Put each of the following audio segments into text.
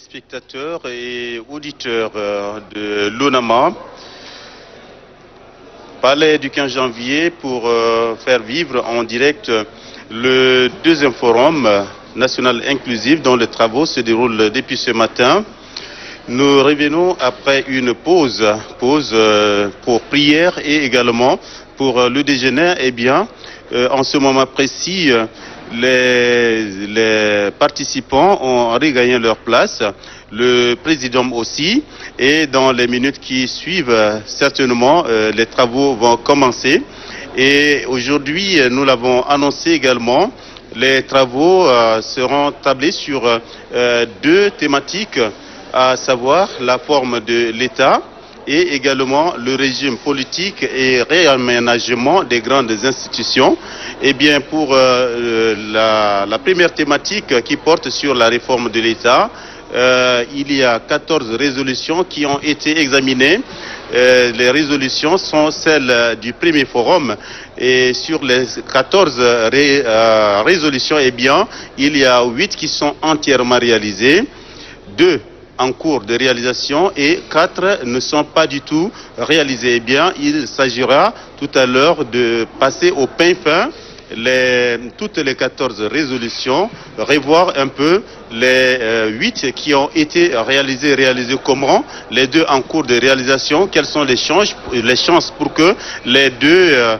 téléspectateurs et auditeurs de l'UNAMA, Palais du 15 janvier pour faire vivre en direct le deuxième forum national inclusif dont les travaux se déroulent depuis ce matin. Nous revenons après une pause pour prière et également pour le déjeuner. Eh bien, en ce moment précis, les participants ont regagné leur place, le président aussi, et dans les minutes qui suivent, certainement, les travaux vont commencer. Et aujourd'hui, nous l'avons annoncé également, les travaux seront tablés sur deux thématiques, à savoir la forme de l'État et également le régime politique et réaménagement des grandes institutions. Eh bien, pour la première thématique qui porte sur la réforme de l'État, il y a 14 résolutions qui ont été examinées. Les résolutions sont celles du premier forum et sur les 14 résolutions, eh bien, il y a 8 qui sont entièrement réalisées, 2 en cours de réalisation et 4 ne sont pas du tout réalisés. Eh bien, il s'agira tout à l'heure de passer au pain fin toutes les 14 résolutions, revoir un peu les 8 qui ont été réalisées comment, les 2 en cours de réalisation, quelles sont les chances pour que les 2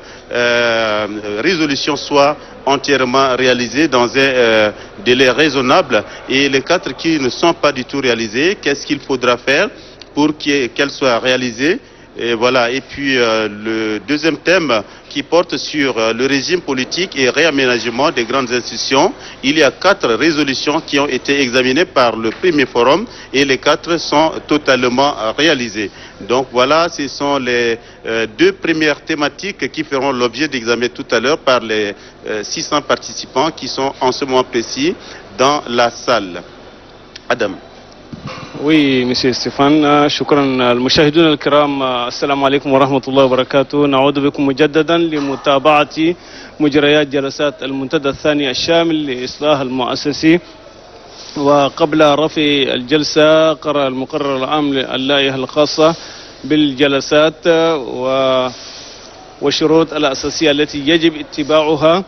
résolutions soient entièrement réalisées dans un délai raisonnable, et les 4 qui ne sont pas du tout réalisées, qu'est-ce qu'il faudra faire pour qu'elles soient réalisées. Et voilà. Et puis le deuxième thème qui porte sur le régime politique et réaménagement des grandes institutions. Il y a 4 résolutions qui ont été examinées par le premier forum et les 4 sont totalement réalisées. Donc voilà, ce sont les 2 premières thématiques qui feront l'objet d'examen tout à l'heure par les 600 participants qui sont en ce moment précis dans la salle. Adam. Oui, Monsieur Stéphane, شكرا. المشاهدون الكرام، السلام عليكم ورحمة الله وبركاته. نعود بكم مجددا لمتابعة مجريات جلسات المنتدى الثاني الشامل لإصلاح المؤسسي. وقبل رفع الجلسة قرأ المقرر العام اللائحة الخاصة بالجلسات والشروط الأساسية التي يجب اتباعها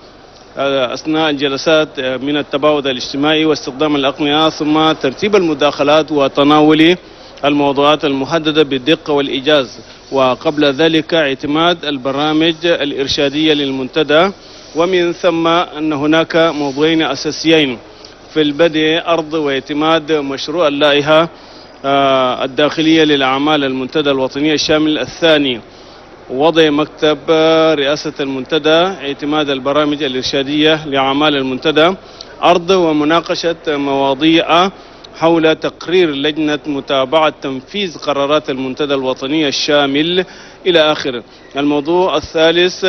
أثناء الجلسات من التباعد الاجتماعي واستخدام الأقنعة، ثم ترتيب المداخلات وتناول الموضوعات المحددة بالدقة والإيجاز، وقبل ذلك اعتماد البرامج الإرشادية للمنتدى. ومن ثم أن هناك موضوعين أساسيين في البدء: أرض واعتماد مشروع اللائحة الداخلية للأعمال المنتدى الوطنية الشامل. الثاني وضع مكتب رئاسة المنتدى، اعتماد البرامج الإرشادية لأعمال المنتدى. عرض ومناقشة مواضيع حول تقرير لجنة متابعة تنفيذ قرارات المنتدى الوطني الشامل إلى آخره. الموضوع الثالث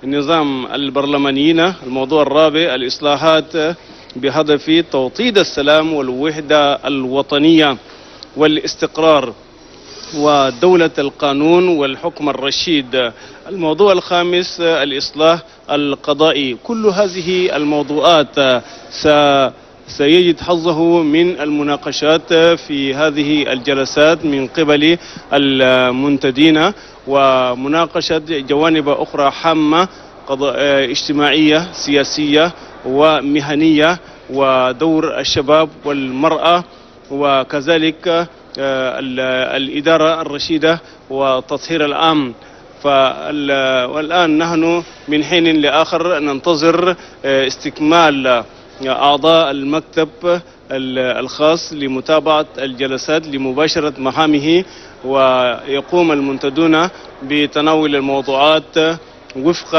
نظام البرلمانيين. الموضوع الرابع الإصلاحات بهدف توطيد السلام والوحدة الوطنية والاستقرار ودولة القانون والحكم الرشيد. الموضوع الخامس الإصلاح القضائي. كل هذه الموضوعات سيجد حظه من المناقشات في هذه الجلسات من قبل المنتدين، ومناقشة جوانب أخرى هامة اجتماعية سياسية ومهنية ودور الشباب والمرأة، وكذلك الإدارة الرشيدة وتطهير الأمن. والآن نحن من حين لآخر ننتظر استكمال أعضاء المكتب الخاص لمتابعة الجلسات لمباشرة مهامه، ويقوم المنتدون بتناول الموضوعات وفق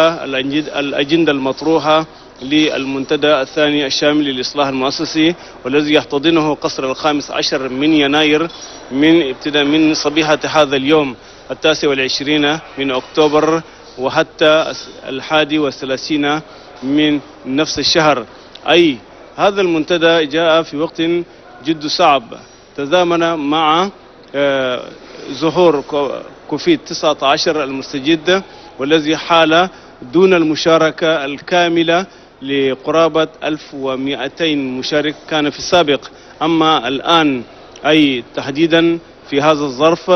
الأجندة المطروحة للمنتدى الثاني الشامل للإصلاح المؤسسي، والذي يحتضنه قصر 15 من يناير من ابتداء من صبيحة هذا اليوم 29 من أكتوبر وحتى 31 من نفس الشهر. أي هذا المنتدى جاء في وقت جد صعب، تزامن مع ظهور كوفيد-19 المستجد، والذي حال دون المشاركة الكاملة لقرابة 1200 مشارك كان في السابق. أما الآن أي تحديدا في هذا الظرف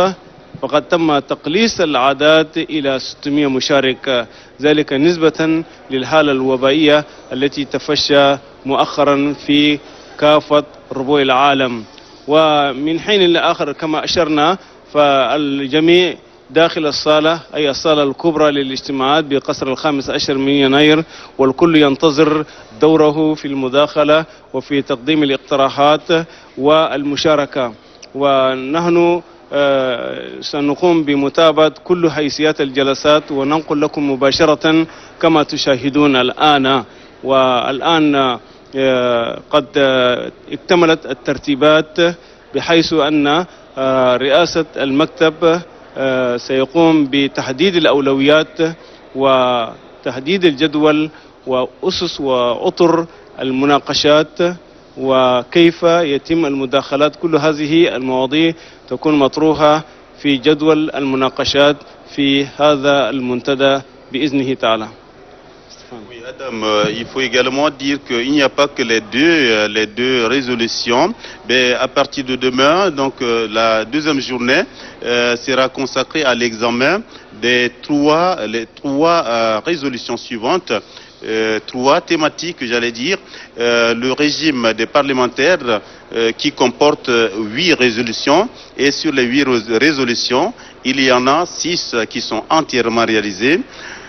فقد تم تقليص الأعداد إلى 600 مشارك، ذلك نسبة للحالة الوبائية التي تفشى مؤخرا في كافة ربوع العالم. ومن حين لآخر كما أشرنا فالجميع داخل الصالة أي الصالة الكبرى للاجتماعات بقصر 15 من يناير، والكل ينتظر دوره في المداخلة وفي تقديم الاقتراحات والمشاركة. ونحن سنقوم بمتابعة كل حيثيات الجلسات وننقل لكم مباشرة كما تشاهدون الآن. والآن قد اكتملت الترتيبات بحيث أن رئاسة المكتب سيقوم بتحديد الأولويات وتحديد الجدول وأسس وأطر المناقشات وكيف يتم المداخلات. كل هذه المواضيع تكون مطروحة في جدول المناقشات في هذا المنتدى بإذنه تعالى. Oui, Adam, il faut également dire qu'il n'y a pas que les deux résolutions. Mais à partir de demain, donc la deuxième journée sera consacrée à l'examen des les trois résolutions suivantes. Trois thématiques, j'allais dire. Le régime des parlementaires qui comporte 8 résolutions, et sur les 8 résolutions, il y en a 6 qui sont entièrement réalisées.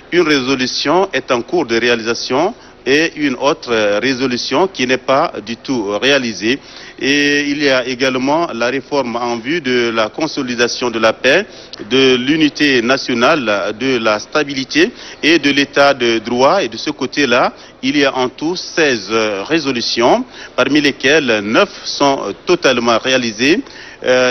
Une résolution est en cours de réalisation et une autre résolution qui n'est pas du tout réalisée. Et il y a également la réforme en vue de la consolidation de la paix, de l'unité nationale, de la stabilité et de l'état de droit. Et de ce côté-là, il y a en tout 16 résolutions, parmi lesquelles 9 sont totalement réalisées,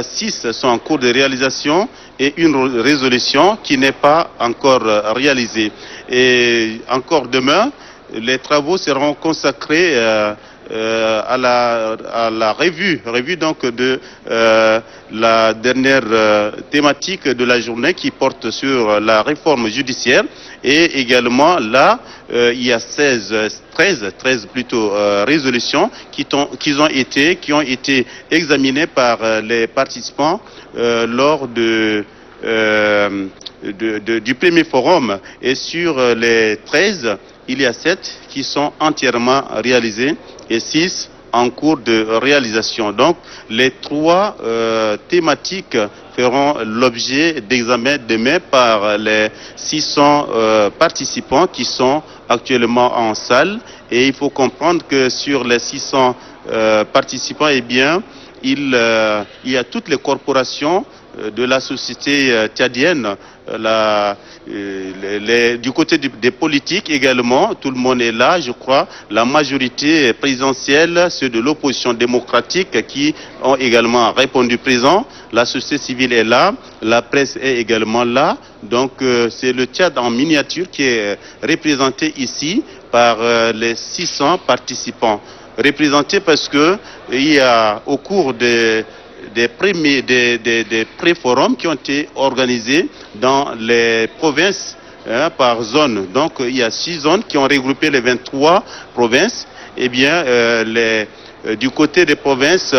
6 sont en cours de réalisation et une résolution qui n'est pas encore réalisée. Et encore demain, les travaux seront consacrés à la revue donc de la dernière thématique de la journée qui porte sur la réforme judiciaire. Et également là, il y a 13 plutôt résolutions qui ont été examinées par les participants lors du premier forum. Et sur les 13, il y a 7 qui sont entièrement réalisés et 6 en cours de réalisation. Donc les 3 thématiques feront l'objet d'examen demain par les 600 participants qui sont actuellement en salle. Et il faut comprendre que sur les 600 participants, eh bien, il y a toutes les corporations de la société tchadienne, du côté des politiques également, tout le monde est là, je crois. La majorité présidentielle, ceux de l'opposition démocratique qui ont également répondu présent. La société civile est là, la presse est également là. Donc c'est le Tchad en miniature qui est représenté ici par les 600 participants. Représentés parce que il y a au cours des pré-forums qui ont été organisés dans les provinces par zone. Donc il y a 6 zones qui ont regroupé les 23 provinces. Eh bien, du côté des provinces,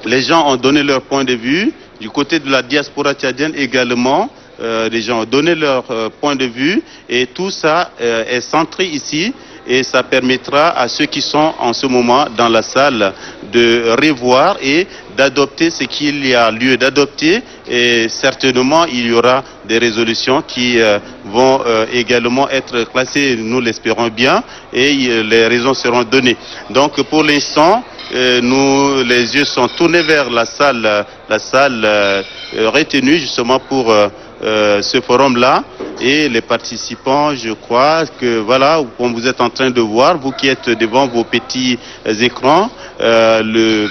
les gens ont donné leur point de vue. Du côté de la diaspora tchadienne également, les gens ont donné leur point de vue. Et tout ça est centré ici. Et ça permettra à ceux qui sont en ce moment dans la salle de revoir et d'adopter ce qu'il y a lieu d'adopter. Et certainement, il y aura des résolutions qui vont également être classées, nous l'espérons bien, et les raisons seront données. Donc pour l'instant, les yeux sont tournés vers la salle retenue justement pour ce forum-là. Et les participants, je crois que voilà, comme vous êtes en train de voir, vous qui êtes devant vos petits écrans, le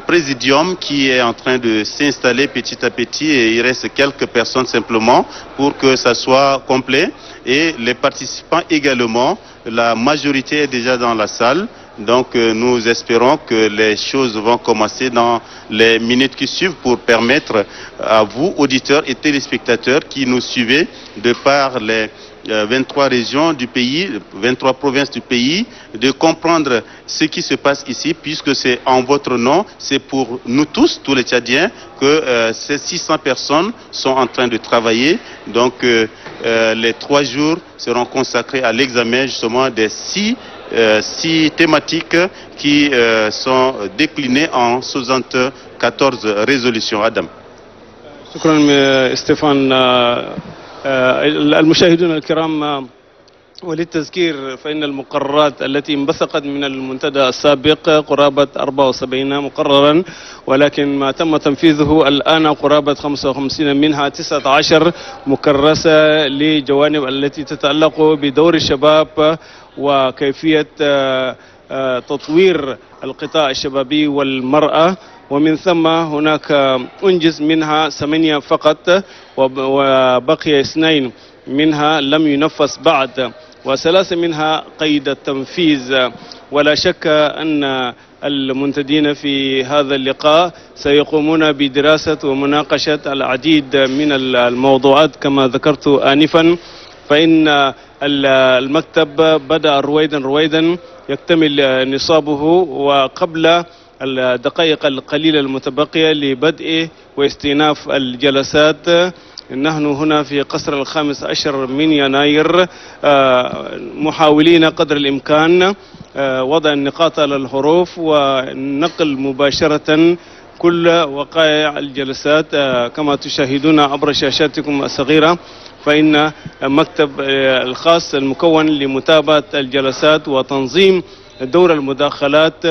présidium qui est en train de s'installer petit à petit, et il reste quelques personnes simplement pour que ça soit complet. Et les participants également, la majorité est déjà dans la salle. Donc nous espérons que les choses vont commencer dans les minutes qui suivent pour permettre à vous, auditeurs et téléspectateurs qui nous suivez de par les 23 régions du pays, 23 provinces du pays, de comprendre ce qui se passe ici, puisque c'est en votre nom, c'est pour nous tous, tous les Tchadiens, que ces 600 personnes sont en train de travailler. Donc les 3 jours seront consacrés à l'examen justement des 6 thématiques qui sont déclinées en 74 résolutions. Adam. شكرا ستيفان. المشاهدون الكرام، وللتذكير فإن المقررات التي انبثقت من المنتدى السابق قرابة 74 مقررا، ولكن ما تم تنفيذه الآن قرابة 55، منها 19 مكرسة لجوانب التي تتعلق بدور الشباب وكيفية تطوير القطاع الشبابي والمرأة، ومن ثم هناك أنجز منها 8 فقط، وبقي 2 منها لم ينفذ بعد، و3 منها قيد التنفيذ. ولا شك أن المنتدين في هذا اللقاء سيقومون بدراسة ومناقشة العديد من الموضوعات كما ذكرت آنفا. فإن المكتب بدأ رويدا يكتمل نصابه، وقبل الدقائق القليلة المتبقية لبدء واستئناف الجلسات نحن هنا في قصر 15 من يناير محاولين قدر الإمكان وضع النقاط على الحروف ونقل مباشرة كل وقائع الجلسات كما تشاهدون عبر شاشاتكم الصغيرة. فإن مكتب الخاص المكون لمتابعة الجلسات وتنظيم دور المداخلات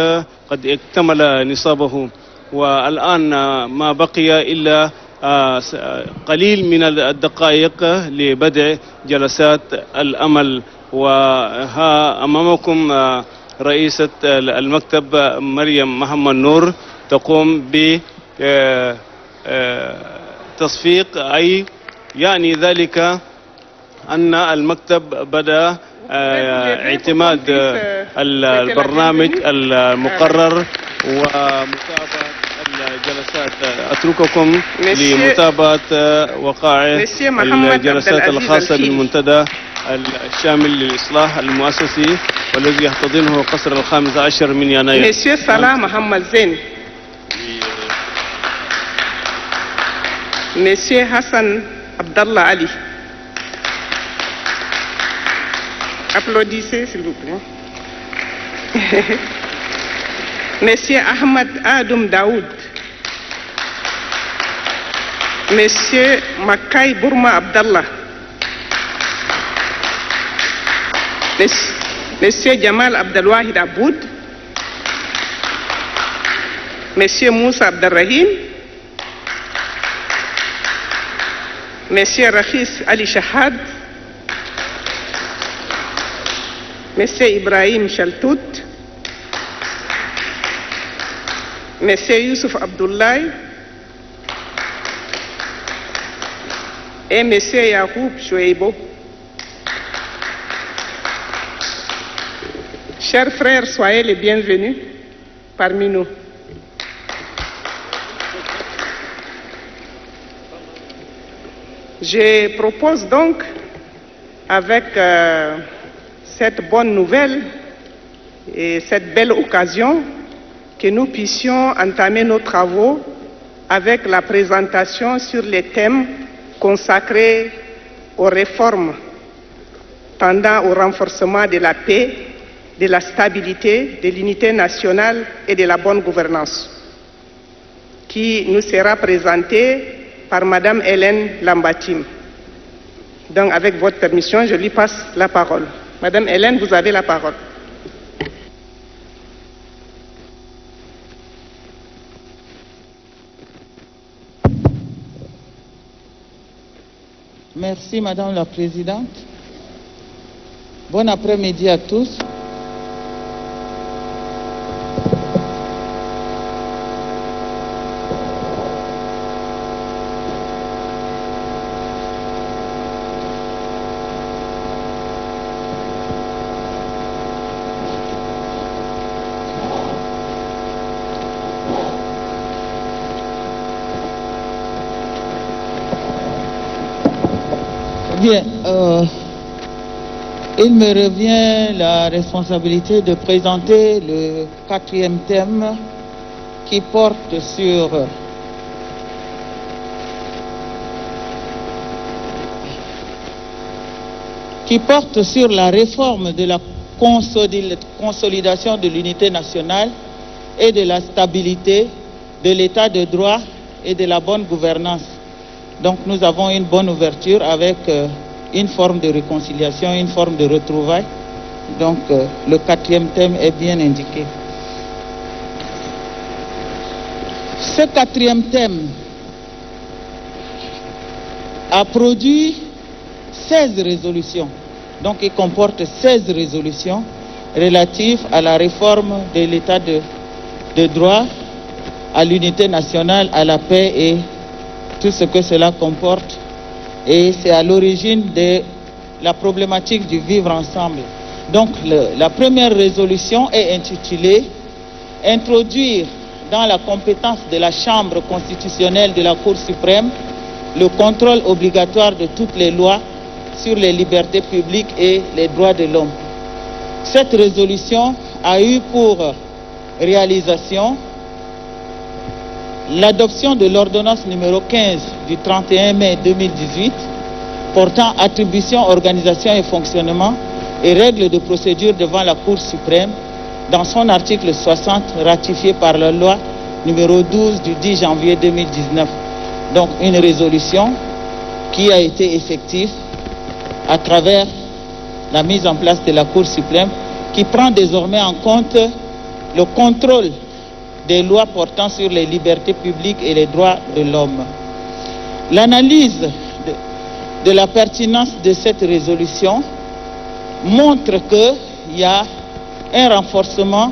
قد اكتمل نصابه، والآن ما بقي إلا قليل من الدقائق لبدء جلسات الأمل. وها أمامكم رئيسة المكتب مريم محمد نور تقوم بتصفيق، أي يعني ذلك أن المكتب بدأ اعتماد البرنامج المقرر ومتابعة الجلسات. أترككم لمتابعة وقائع الجلسات الخاصة بالمنتدى الشامل للإصلاح المؤسسي والذي يحتضنه قصر 15 من يناير. مسيو صلاح محمد زين، مسيو حسن عبد الله علي. Applaudissez s'il vous plaît. Monsieur Ahmed Adoum Daoud, Monsieur Makay Bourma Abdallah, Monsieur Jamal Abdelwahid Aboud, Monsieur Moussa Abdelrahim, Monsieur Rakhis Ali Shahad, Monsieur Ibrahim Chaltout, Monsieur Youssouf Abdoulaye et Monsieur Yacoub Choueibo. Chers frères, soyez les bienvenus parmi nous. Je propose donc, avec cette bonne nouvelle et cette belle occasion, que nous puissions entamer nos travaux avec la présentation sur les thèmes consacrés aux réformes tendant au renforcement de la paix, de la stabilité, de l'unité nationale et de la bonne gouvernance, qui nous sera présentée par Madame Hélène Lambatim. Donc, avec votre permission, je lui passe la parole. Madame Hélène, vous avez la parole. Merci Madame la Présidente. Bon après-midi à tous. Bien, il me revient la responsabilité de présenter le 4e thème qui porte sur la réforme de la consolidation de l'unité nationale et de la stabilité de l'état de droit et de la bonne gouvernance. Donc nous avons une bonne ouverture avec une forme de réconciliation, une forme de retrouvailles. Donc le 4e thème est bien indiqué. Ce 4e thème a produit 16 résolutions. Donc il comporte 16 résolutions relatives à la réforme de l'état de droit, à l'unité nationale, à la paix et tout ce que cela comporte. Et c'est à l'origine de la problématique du vivre ensemble. Donc la première résolution est intitulée « Introduire dans la compétence de la Chambre constitutionnelle de la Cour suprême le contrôle obligatoire de toutes les lois sur les libertés publiques et les droits de l'homme ». Cette résolution a eu pour réalisation l'adoption de l'ordonnance numéro 15 du 31 mai 2018 portant attribution, organisation et fonctionnement et règles de procédure devant la Cour suprême dans son article 60 ratifié par la loi numéro 12 du 10 janvier 2019. Donc une résolution qui a été effective à travers la mise en place de la Cour suprême qui prend désormais en compte le contrôle des lois portant sur les libertés publiques et les droits de l'homme. L'analyse de la pertinence de cette résolution montre qu'il y a un renforcement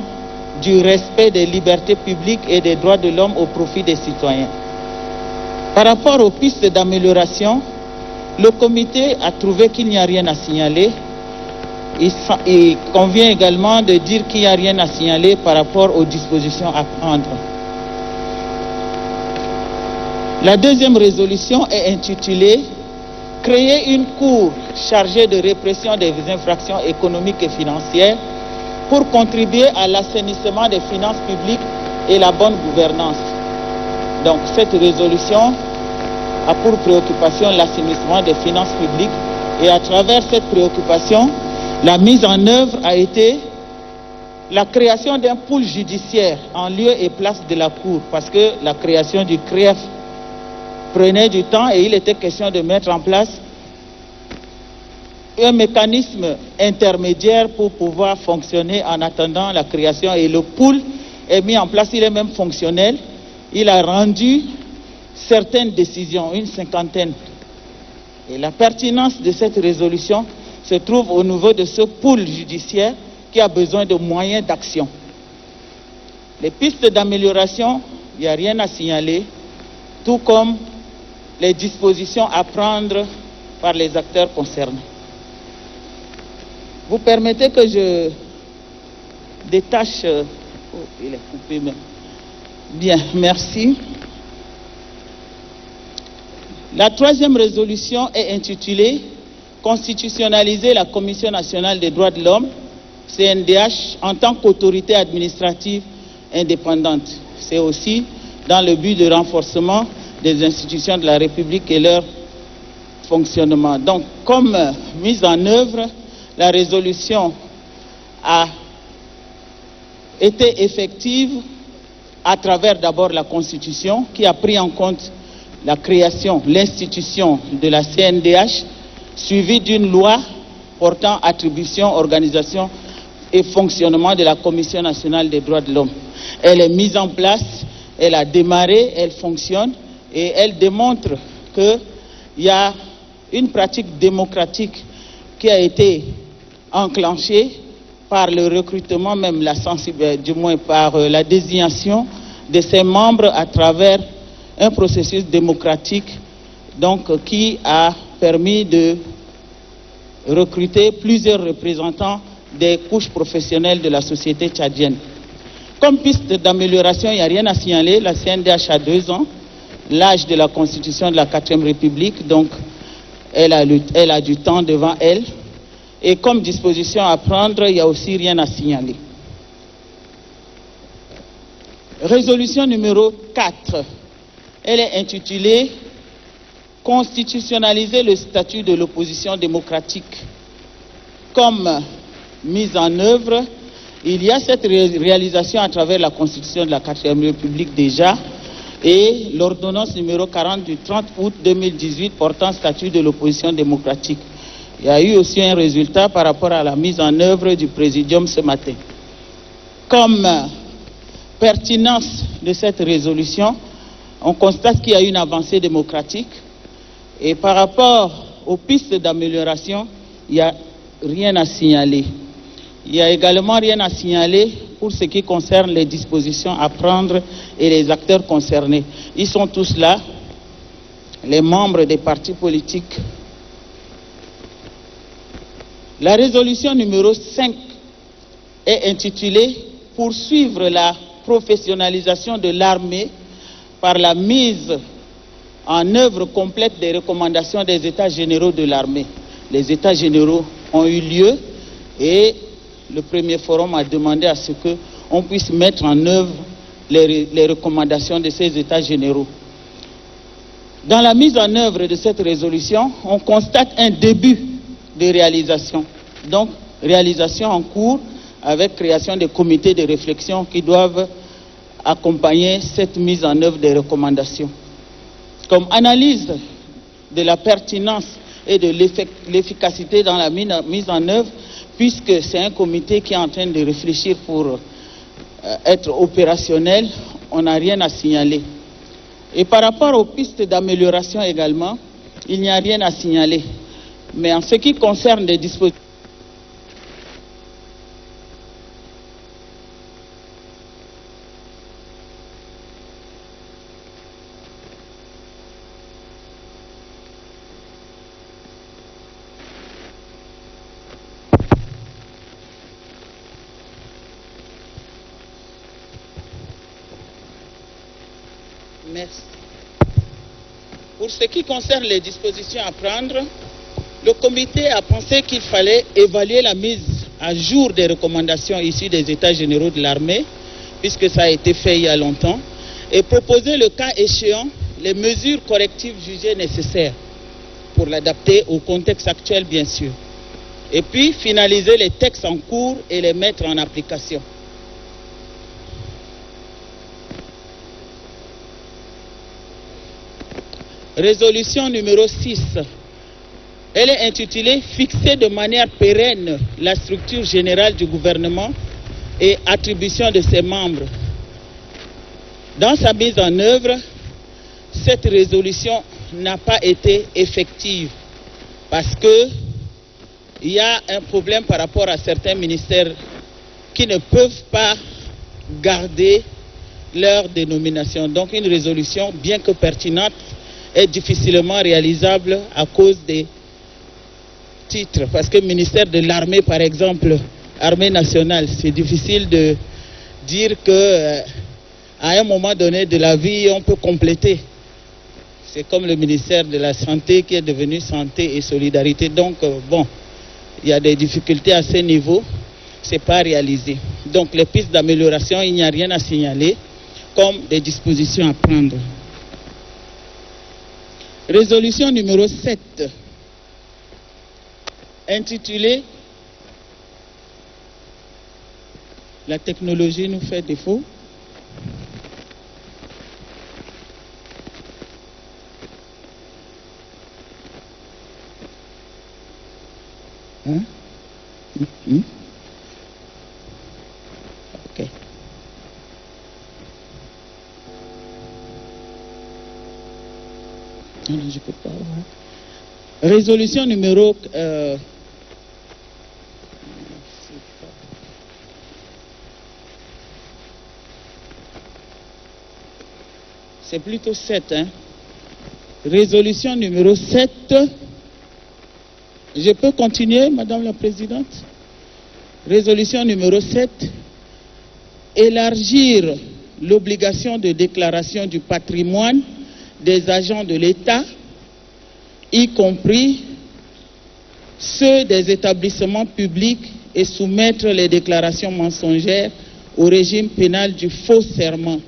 du respect des libertés publiques et des droits de l'homme au profit des citoyens. Par rapport aux pistes d'amélioration, le comité a trouvé qu'il n'y a rien à signaler. Il convient également de dire qu'il n'y a rien à signaler par rapport aux dispositions à prendre. La deuxième résolution est intitulée « Créer une cour chargée de répression des infractions économiques et financières pour contribuer à l'assainissement des finances publiques et la bonne gouvernance ». Donc cette résolution a pour préoccupation l'assainissement des finances publiques et à travers cette préoccupation, la mise en œuvre a été la création d'un pôle judiciaire en lieu et place de la Cour, parce que la création du CREF prenait du temps et il était question de mettre en place un mécanisme intermédiaire pour pouvoir fonctionner en attendant la création. Et le pôle est mis en place, il est même fonctionnel. Il a rendu certaines décisions, une 50aine. Et la pertinence de cette résolution se trouve au niveau de ce pôle judiciaire qui a besoin de moyens d'action. Les pistes d'amélioration, il n'y a rien à signaler, tout comme les dispositions à prendre par les acteurs concernés. Vous permettez que je détache... Oh, il est coupé, mais... Bien, merci. La troisième résolution est intitulée « Constitutionnaliser la Commission nationale des droits de l'homme, CNDH, en tant qu'autorité administrative indépendante ». C'est aussi dans le but de renforcement des institutions de la République et leur fonctionnement. Donc, comme mise en œuvre, la résolution a été effective à travers d'abord la Constitution qui a pris en compte la création, l'institution de la CNDH, suivie d'une loi portant attribution, organisation et fonctionnement de la Commission nationale des droits de l'homme. Elle est mise en place, elle a démarré, elle fonctionne et elle démontre qu'il y a une pratique démocratique qui a été enclenchée par le recrutement, même du moins par la désignation de ses membres à travers un processus démocratique donc, qui a permis de recruter plusieurs représentants des couches professionnelles de la société tchadienne. Comme piste d'amélioration, il n'y a rien à signaler. La CNDH a 2 ans, l'âge de la constitution de la 4e République, donc elle a du temps devant elle. Et comme disposition à prendre, il n'y a aussi rien à signaler. Résolution numéro 4, elle est intitulée « Constitutionnaliser le statut de l'opposition démocratique ». Comme mise en œuvre, il y a cette réalisation à travers la Constitution de la 4e République déjà et l'ordonnance numéro 40 du 30 août 2018 portant statut de l'opposition démocratique. Il y a eu aussi un résultat par rapport à la mise en œuvre du Présidium ce matin. Comme pertinence de cette résolution, on constate qu'il y a une avancée démocratique et par rapport aux pistes d'amélioration, il n'y a rien à signaler. Il n'y a également rien à signaler pour ce qui concerne les dispositions à prendre et les acteurs concernés. Ils sont tous là, les membres des partis politiques. La résolution numéro 5 est intitulée « Poursuivre la professionnalisation de l'armée par la mise en œuvre complète des recommandations des États généraux de l'armée ». Les États généraux ont eu lieu et le premier forum a demandé à ce qu'on puisse mettre en œuvre les recommandations de ces États généraux. Dans la mise en œuvre de cette résolution, on constate un début de réalisation. Donc, réalisation en cours avec création des comités de réflexion qui doivent accompagner cette mise en œuvre des recommandations. Comme analyse de la pertinence et de l'efficacité dans la mise en œuvre, puisque c'est un comité qui est en train de réfléchir pour être opérationnel, on n'a rien à signaler. Et par rapport aux pistes d'amélioration également, il n'y a rien à signaler. Mais en ce qui concerne les dispositifs, merci. Pour ce qui concerne les dispositions à prendre, le comité a pensé qu'il fallait évaluer la mise à jour des recommandations issues des États généraux de l'armée, puisque ça a été fait il y a longtemps, et proposer le cas échéant les mesures correctives jugées nécessaires pour l'adapter au contexte actuel, bien sûr. Et puis finaliser les textes en cours et les mettre en application. Résolution numéro 6. Elle est intitulée « Fixer de manière pérenne la structure générale du gouvernement et attribution de ses membres ». Dans sa mise en œuvre, cette résolution n'a pas été effective parce qu'il y a un problème par rapport à certains ministères qui ne peuvent pas garder leur dénomination. Donc une résolution, bien que pertinente, est difficilement réalisable à cause des titres. Parce que le ministère de l'armée, par exemple, armée nationale, c'est difficile de dire que à un moment donné de la vie, on peut compléter. C'est comme le ministère de la Santé qui est devenu Santé et Solidarité. Donc, bon, il y a des difficultés à ce niveau. Ce n'est pas réalisé. Donc, les pistes d'amélioration, il n'y a rien à signaler comme des dispositions à prendre. Résolution numéro 7, intitulée « La technologie nous fait défaut ». Hein? Ok. Non, je peux pas. Résolution numéro c'est plutôt 7, hein? Résolution numéro 7. Je peux continuer, Madame la Présidente? Résolution numéro 7. Élargir l'obligation de déclaration du patrimoine des agents de l'État y compris ceux des établissements publics, et soumettre les déclarations mensongères au régime pénal du faux serment.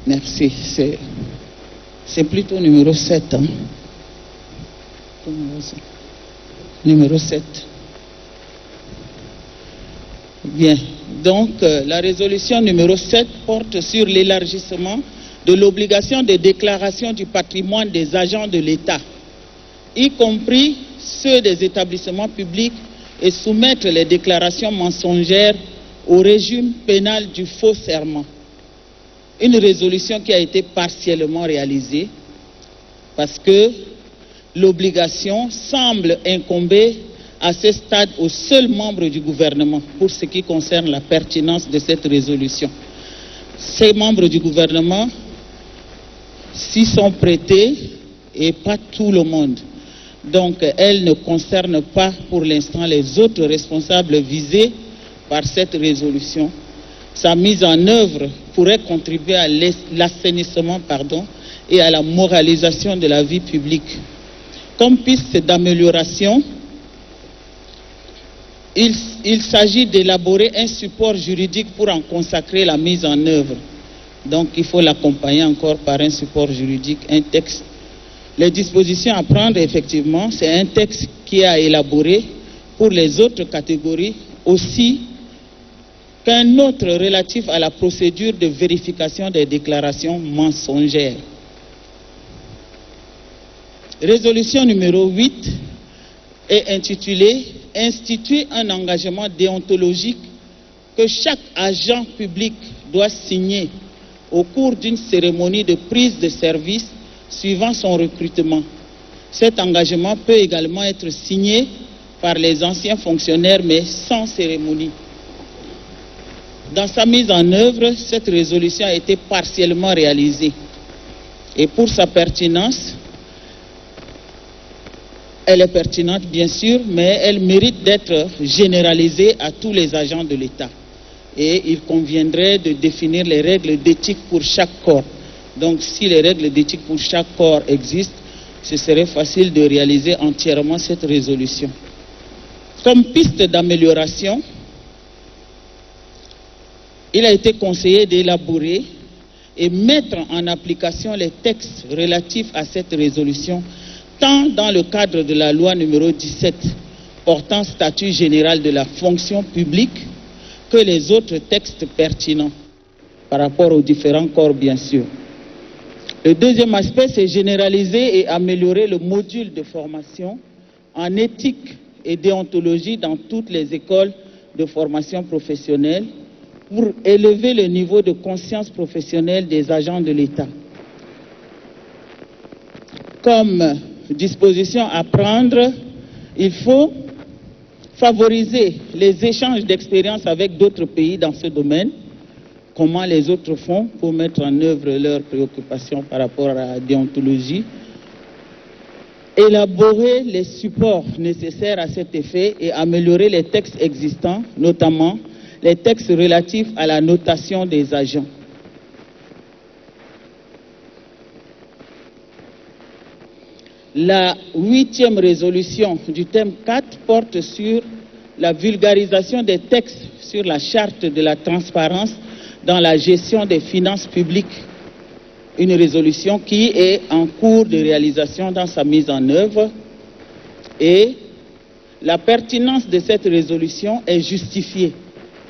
Merci. C'est plutôt numéro 7. Hein? Numéro 7. Bien. Donc, la résolution numéro 7 porte sur l'élargissement de l'obligation de déclaration du patrimoine des agents de l'État, y compris ceux des établissements publics, et soumettre les déclarations mensongères au régime pénal du faux serment. Une résolution qui a été partiellement réalisée parce que l'obligation semble incomber à ce stade aux seuls membres du gouvernement pour ce qui concerne la pertinence de cette résolution. Ces membres du gouvernement s'y sont prêtés et pas tout le monde. Donc elle ne concerne pas pour l'instant les autres responsables visés par cette résolution. Sa mise en œuvre pourrait contribuer à l'assainissement et à la moralisation de la vie publique. Comme piste d'amélioration, il s'agit d'élaborer un support juridique pour en consacrer la mise en œuvre. Donc il faut l'accompagner encore par un support juridique, un texte. Les dispositions à prendre, effectivement, c'est un texte qui est élaboré pour les autres catégories aussi qu'un autre relatif à la procédure de vérification des déclarations mensongères. Résolution numéro 8 est intitulée « Instituer un engagement déontologique que chaque agent public doit signer au cours d'une cérémonie de prise de service suivant son recrutement. Cet engagement peut également être signé par les anciens fonctionnaires, mais sans cérémonie. » Dans sa mise en œuvre, cette résolution a été partiellement réalisée. Et pour sa pertinence, elle est pertinente bien sûr, mais elle mérite d'être généralisée à tous les agents de l'État. Et il conviendrait de définir les règles d'éthique pour chaque corps. Donc si les règles d'éthique pour chaque corps existent, ce serait facile de réaliser entièrement cette résolution. Comme piste d'amélioration, il a été conseillé d'élaborer et mettre en application les textes relatifs à cette résolution, tant dans le cadre de la loi numéro 17 portant statut général de la fonction publique que les autres textes pertinents par rapport aux différents corps, bien sûr. Le deuxième aspect, c'est généraliser et améliorer le module de formation en éthique et déontologie dans toutes les écoles de formation professionnelle pour élever le niveau de conscience professionnelle des agents de l'État. Comme disposition à prendre, il faut favoriser les échanges d'expériences avec d'autres pays dans ce domaine. Comment les autres font pour mettre en œuvre leurs préoccupations par rapport à la déontologie. Élaborer les supports nécessaires à cet effet et améliorer les textes existants, notamment les textes relatifs à la notation des agents. La 8e résolution du thème 4 porte sur la vulgarisation des textes sur la charte de la transparence dans la gestion des finances publiques. Une résolution qui est en cours de réalisation dans sa mise en œuvre, et la pertinence de cette résolution est justifiée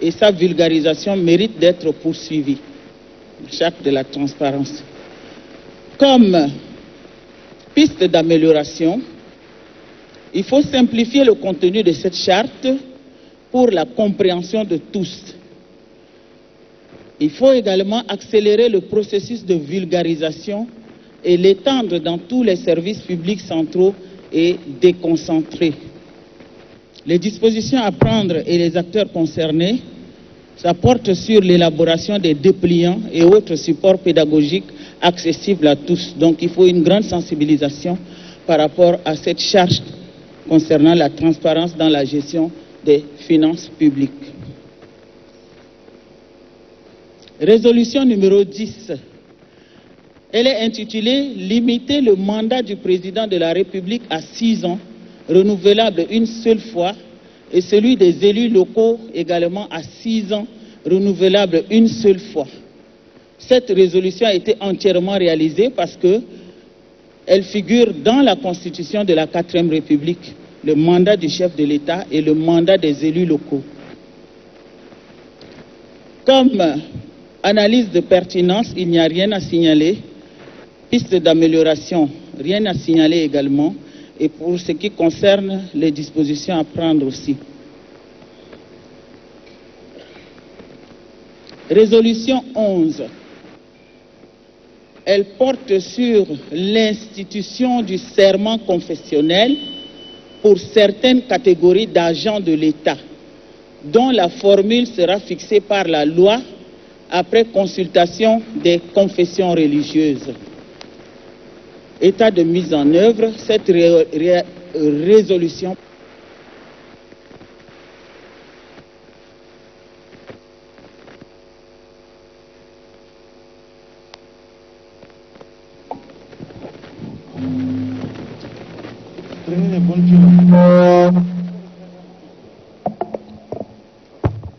et sa vulgarisation mérite d'être poursuivie. Charte de la transparence. Comme piste d'amélioration, il faut simplifier le contenu de cette charte pour la compréhension de tous. Il faut également accélérer le processus de vulgarisation et l'étendre dans tous les services publics centraux et déconcentrés. Les dispositions à prendre et les acteurs concernés, ça porte sur l'élaboration des dépliants et autres supports pédagogiques accessibles à tous. Donc il faut une grande sensibilisation par rapport à cette charge concernant la transparence dans la gestion des finances publiques. Résolution numéro 10. Elle est intitulée « Limiter le mandat du président de la République à 6 ans, renouvelable une seule fois, et celui des élus locaux également à 6 ans, renouvelable une seule fois ». Cette résolution a été entièrement réalisée parce qu'elle figure dans la Constitution de la 4e République, le mandat du chef de l'État et le mandat des élus locaux. Comme analyse de pertinence, il n'y a rien à signaler. Piste d'amélioration, rien à signaler également. Et pour ce qui concerne les dispositions à prendre aussi. Résolution 11. Elle porte sur l'institution du serment confessionnel pour certaines catégories d'agents de l'État, dont la formule sera fixée par la loi après consultation des confessions religieuses. État de mise en œuvre, cette résolution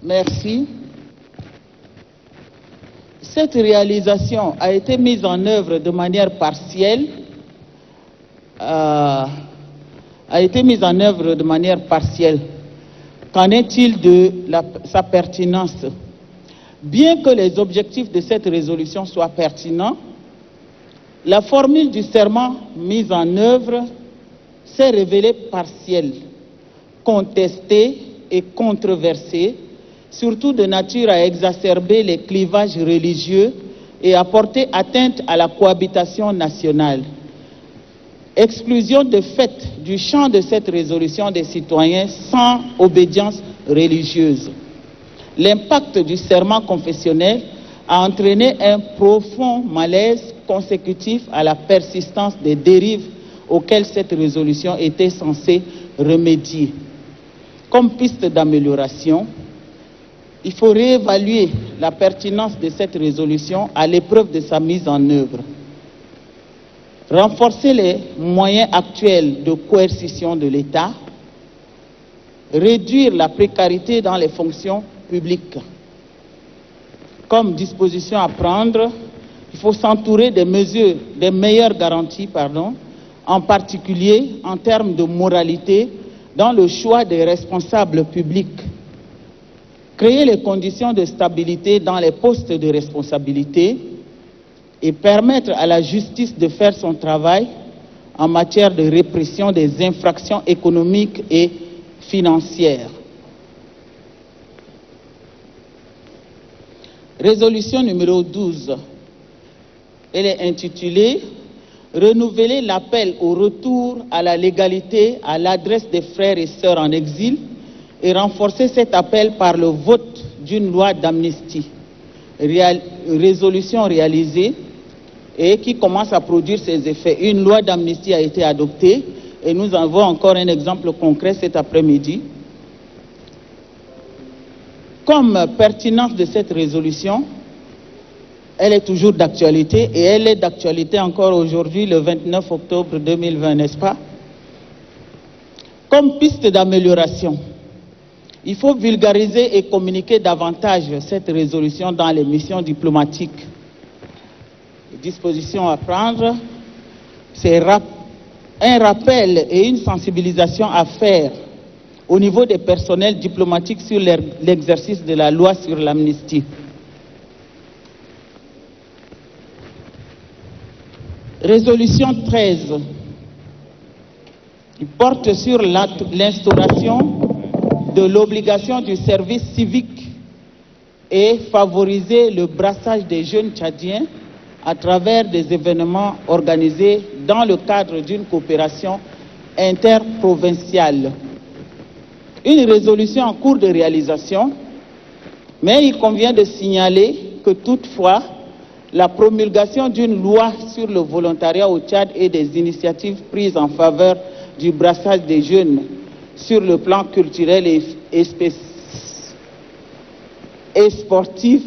Merci. Cette réalisation a été mise en œuvre de manière partielle. Qu'en est-il de sa pertinence? Bien que les objectifs de cette résolution soient pertinents, la formule du serment mise en œuvre s'est révélée partielle, contestée et controversée, surtout de nature à exacerber les clivages religieux et à porter atteinte à la cohabitation nationale. Exclusion de fait du champ de cette résolution des citoyens sans obédience religieuse. L'impact du serment confessionnel a entraîné un profond malaise consécutif à la persistance des dérives auxquelles cette résolution était censée remédier. Comme piste d'amélioration, il faut réévaluer la pertinence de cette résolution à l'épreuve de sa mise en œuvre. Renforcer les moyens actuels de coercition de l'État, réduire la précarité dans les fonctions publiques. Comme disposition à prendre, il faut s'entourer des mesures, des meilleures garanties, en particulier en termes de moralité dans le choix des responsables publics. Créer les conditions de stabilité dans les postes de responsabilité et permettre à la justice de faire son travail en matière de répression des infractions économiques et financières. Résolution numéro 12. Elle est intitulée « Renouveler l'appel au retour à la légalité à l'adresse des frères et sœurs en exil et renforcer cet appel par le vote d'une loi d'amnistie. » Résolution réalisée et qui commence à produire ses effets. Une loi d'amnistie a été adoptée et nous avons encore un exemple concret cet après-midi. Comme pertinence de cette résolution, elle est toujours d'actualité et elle est d'actualité encore aujourd'hui, le 29 octobre 2020, n'est-ce pas? Comme piste d'amélioration, il faut vulgariser et communiquer davantage cette résolution dans les missions diplomatiques. Les dispositions à prendre, c'est un rappel et une sensibilisation à faire au niveau des personnels diplomatiques sur l'exercice de la loi sur l'amnistie. Résolution 13. Il porte sur l'instauration de l'obligation du service civique et favoriser le brassage des jeunes tchadiens à travers des événements organisés dans le cadre d'une coopération interprovinciale. Une résolution en cours de réalisation, mais il convient de signaler que toutefois, la promulgation d'une loi sur le volontariat au Tchad et des initiatives prises en faveur du brassage des jeunes sur le plan culturel et sportif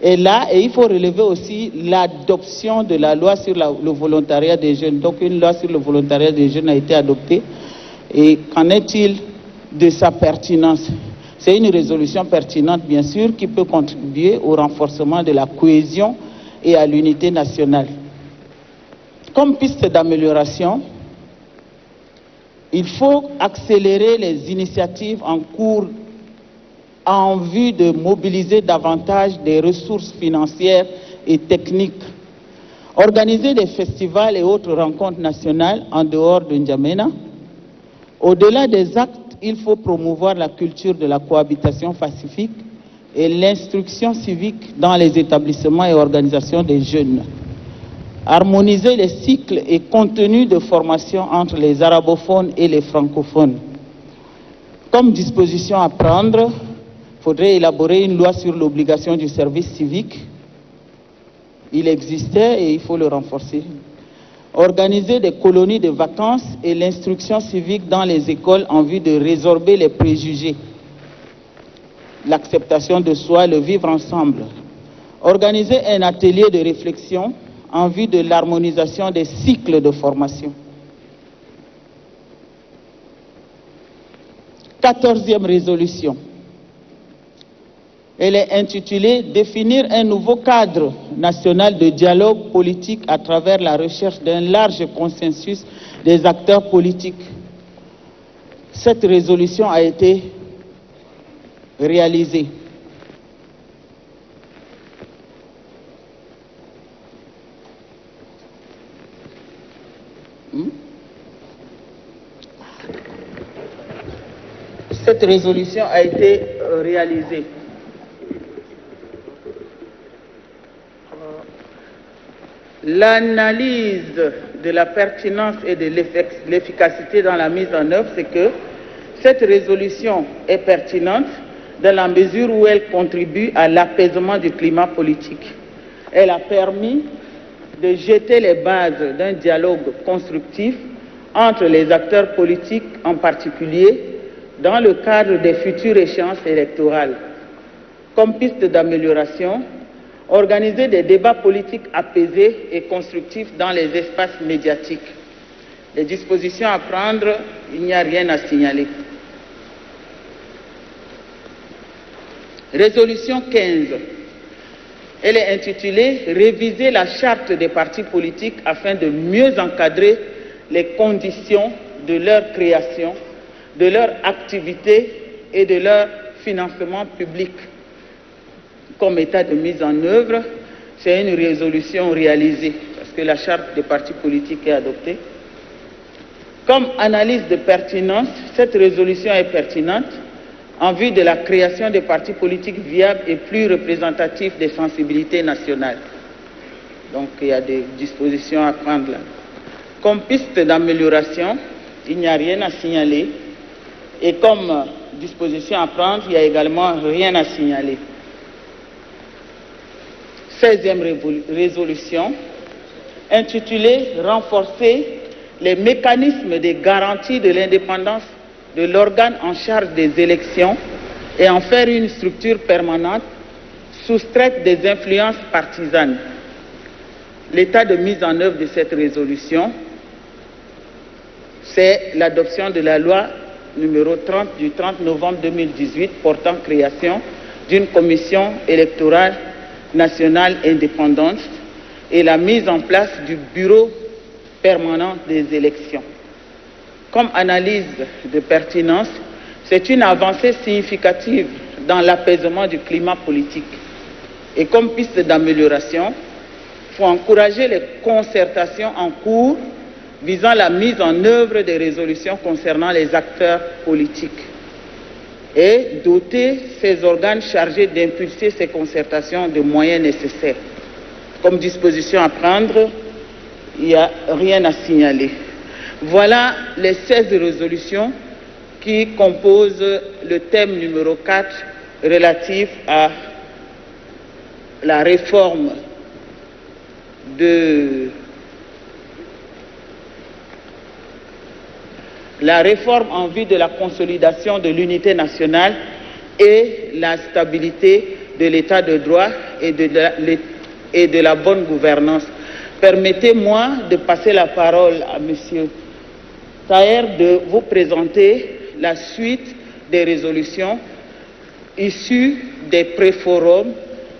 est là, et il faut relever aussi l'adoption de la loi sur le volontariat des jeunes. Donc une loi sur le volontariat des jeunes a été adoptée, et qu'en est-il de sa pertinence? C'est une résolution pertinente, bien sûr, qui peut contribuer au renforcement de la cohésion et à l'unité nationale. Comme piste d'amélioration, il faut accélérer les initiatives en cours en vue de mobiliser davantage des ressources financières et techniques. Organiser des festivals et autres rencontres nationales en dehors de N'Djamena. Au-delà des actes, il faut promouvoir la culture de la cohabitation pacifique et l'instruction civique dans les établissements et organisations des jeunes. Harmoniser les cycles et contenus de formation entre les arabophones et les francophones. Comme disposition à prendre, il faudrait élaborer une loi sur l'obligation du service civique. Il existait et il faut le renforcer. Organiser des colonies de vacances et l'instruction civique dans les écoles en vue de résorber les préjugés, l'acceptation de soi, le vivre ensemble. Organiser un atelier de réflexion en vue de l'harmonisation des cycles de formation. 14e résolution. Elle est intitulée « Définir un nouveau cadre national de dialogue politique à travers la recherche d'un large consensus des acteurs politiques ». Cette résolution a été réalisée. Cette résolution a été réalisée. L'analyse de la pertinence et de l'efficacité dans la mise en œuvre, c'est que cette résolution est pertinente dans la mesure où elle contribue à l'apaisement du climat politique. Elle a permis de jeter les bases d'un dialogue constructif entre les acteurs politiques, en particulier dans le cadre des futures échéances électorales. Comme piste d'amélioration, organiser des débats politiques apaisés et constructifs dans les espaces médiatiques. Les dispositions à prendre, il n'y a rien à signaler. Résolution 15. Elle est intitulée « Réviser la charte des partis politiques afin de mieux encadrer les conditions de leur création, de leur activité et de leur financement public ». Comme état de mise en œuvre, c'est une résolution réalisée, parce que la charte des partis politiques est adoptée. Comme analyse de pertinence, cette résolution est pertinente en vue de la création des partis politiques viables et plus représentatifs des sensibilités nationales. Donc il y a des dispositions à prendre là. Comme piste d'amélioration, il n'y a rien à signaler. Et comme disposition à prendre, il n'y a également rien à signaler. 16e résolution, intitulée « Renforcer les mécanismes de garantie de l'indépendance de l'organe en charge des élections et en faire une structure permanente soustraite des influences partisanes ». L'état de mise en œuvre de cette résolution, c'est l'adoption de la loi numéro 30 du 30 novembre 2018 portant création d'une commission électorale nationale indépendante et la mise en place du bureau permanent des élections. Comme analyse de pertinence, c'est une avancée significative dans l'apaisement du climat politique. Et comme piste d'amélioration, il faut encourager les concertations en cours visant la mise en œuvre des résolutions concernant les acteurs politiques. et doter ces organes chargés d'impulser ces concertations de moyens nécessaires. Comme disposition à prendre, il n'y a rien à signaler. Voilà les 16 résolutions qui composent le thème numéro 4 relatif à la réforme en vue de la consolidation de l'unité nationale et la stabilité de l'état de droit et de la bonne gouvernance. Permettez-moi de passer la parole à M. Taher de vous présenter la suite des résolutions issues des pré-forums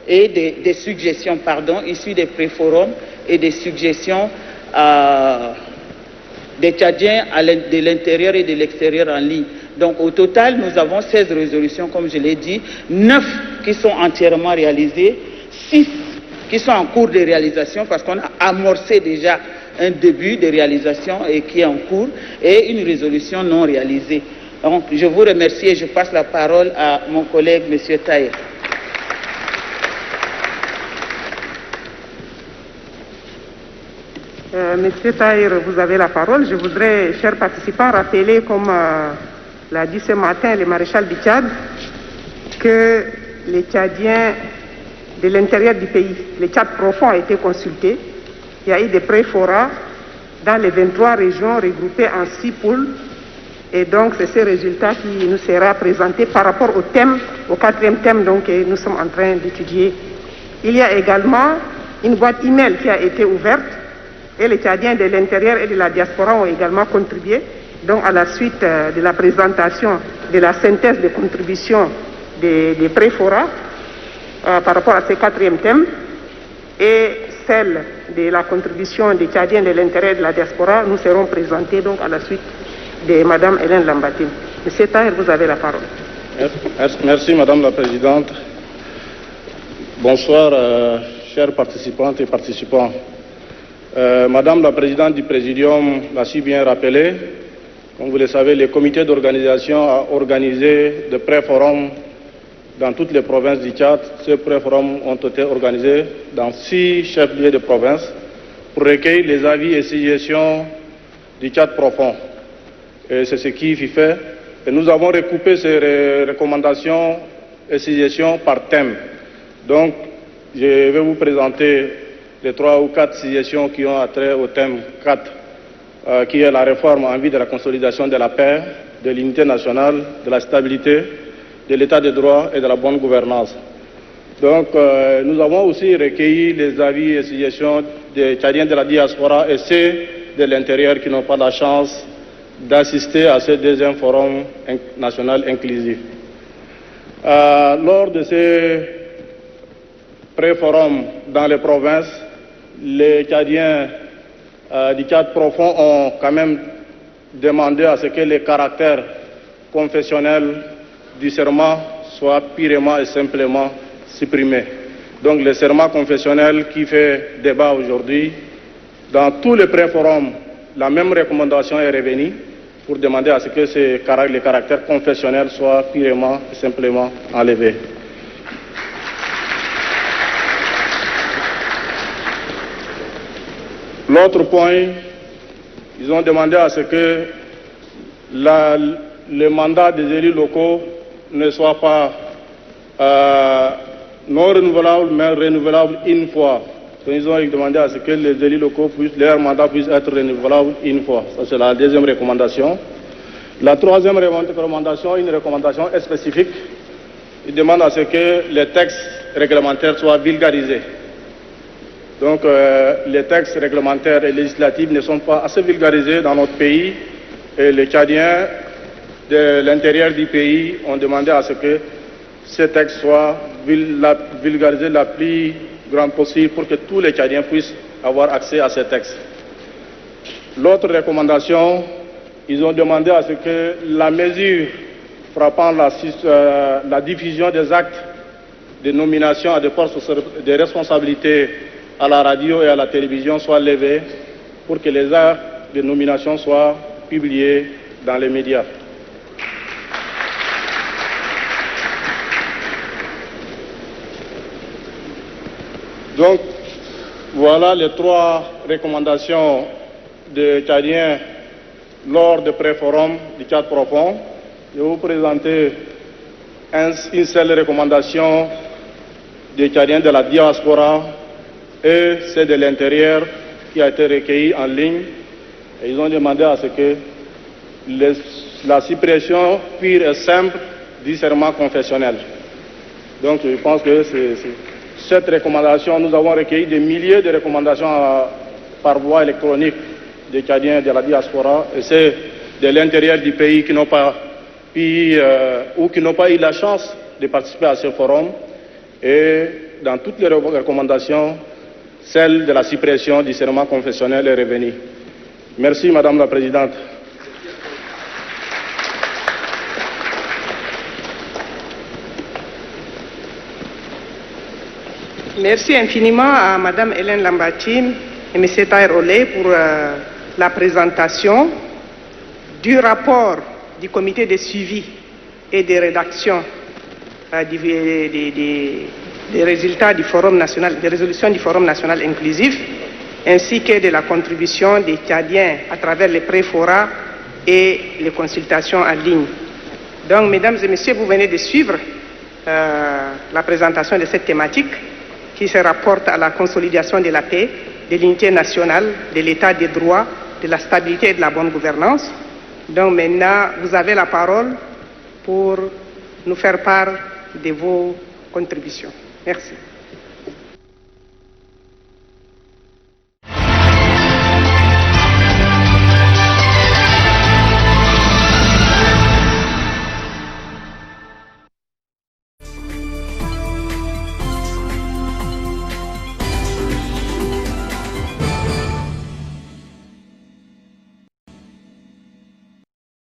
et des suggestions, issues des pré-forums et des suggestions des Tchadiens de l'intérieur et de l'extérieur en ligne. Donc au total, nous avons 16 résolutions, comme je l'ai dit, 9 qui sont entièrement réalisées, 6 qui sont en cours de réalisation parce qu'on a amorcé déjà un début de réalisation et qui est en cours, et une résolution non réalisée. Donc je vous remercie et je passe la parole à mon collègue M. Taher. Monsieur Taher, vous avez la parole. Je voudrais, chers participants, rappeler, comme l'a dit ce matin le maréchal du Tchad, que les Tchadiens de l'intérieur du pays, le Tchad profond a été consulté. Il y a eu des pré-forats dans les 23 régions regroupées en 6 pôles. Et donc, c'est ce résultat qui nous sera présenté par rapport au thème, au 4e thème donc, que nous sommes en train d'étudier. Il y a également une boîte email qui a été ouverte et les Tchadiens de l'intérieur et de la diaspora ont également contribué. Donc, à la suite de la présentation de la synthèse de contributions des pré-forats par rapport à ce 4e thème et celle de la contribution des Tchadiens de l'intérieur et de la diaspora nous seront présentées donc à la suite de Mme Hélène Lambatine. Monsieur Taher, vous avez la parole. Merci Madame la Présidente. Bonsoir, chers participantes et participants. Madame la Présidente du Présidium l'a si bien rappelé. Comme vous le savez, le comité d'organisation a organisé de pré-forums dans toutes les provinces du Tchad. Ces pré-forums ont été organisés dans 6 chefs-lieux de province pour recueillir les avis et suggestions du Tchad profond. Et c'est ce qui fut fait. Et nous avons recoupé ces recommandations et suggestions par thème. Donc, je vais vous présenter les 3 ou 4 suggestions qui ont attrait au thème 4, qui est la réforme en vue de la consolidation de la paix, de l'unité nationale, de la stabilité, de l'état de droit et de la bonne gouvernance. Donc, nous avons aussi recueilli les avis et suggestions des Tchadiens de la diaspora et ceux de l'intérieur qui n'ont pas la chance d'assister à ce 2e forum national inclusif. Lors de ces pré-forums dans les provinces, les Tchadiens du Tchad profond ont quand même demandé à ce que les caractères confessionnels du serment soient purement et simplement supprimés. Donc le serment confessionnel qui fait débat aujourd'hui, dans tous les pré-forums, la même recommandation est revenue pour demander à ce que les caractères confessionnels soient purement et simplement enlevés. L'autre point, ils ont demandé à ce que le mandat des élus locaux ne soit pas non renouvelable, mais renouvelable une fois. Ils ont demandé à ce que les élus locaux, leur mandat puisse être renouvelable une fois. Ça, c'est la 2e recommandation. La 3e recommandation, une recommandation spécifique. Ils demandent à ce que les textes réglementaires soient vulgarisés. Donc, les textes réglementaires et législatifs ne sont pas assez vulgarisés dans notre pays. Et les Tchadiens de l'intérieur du pays ont demandé à ce que ces textes soient vulgarisés la plus grande possible pour que tous les Tchadiens puissent avoir accès à ces textes. L'autre recommandation, ils ont demandé à ce que la mesure frappant la diffusion des actes de nomination à des postes de responsabilité à la radio et à la télévision soit levée pour que les actes de nomination soient publiés dans les médias. Donc, voilà les 3 recommandations des Tchadiens lors du pré-forum du Tchad profond. Je vais vous présenter une seule recommandation des Tchadiens de la diaspora et celle de l'intérieur qui a été recueillie en ligne. Et ils ont demandé à ce que la suppression pure et simple du serment confessionnel. Donc je pense que cette recommandation, nous avons recueilli des milliers de recommandations par voie électronique des Tchadiens de la diaspora, et c'est de l'intérieur du pays qui n'ont pas pu ou qui n'ont pas eu la chance de participer à ce forum. Et dans toutes les recommandations, celle de la suppression du serment confessionnel est revenue. Merci Madame la Présidente. Merci infiniment à Madame Hélène Lambatine et M. Tahir Oley pour la présentation du rapport du comité de suivi et de rédaction des résultats du Forum national, des résolutions du Forum national inclusif, ainsi que de la contribution des Tchadiens à travers les pré-forats et les consultations en ligne. Donc, mesdames et messieurs, vous venez de suivre la présentation de cette thématique qui se rapporte à la consolidation de la paix, de l'unité nationale, de l'état des droits, de la stabilité et de la bonne gouvernance. Donc maintenant, vous avez la parole pour nous faire part de vos contributions. Merci.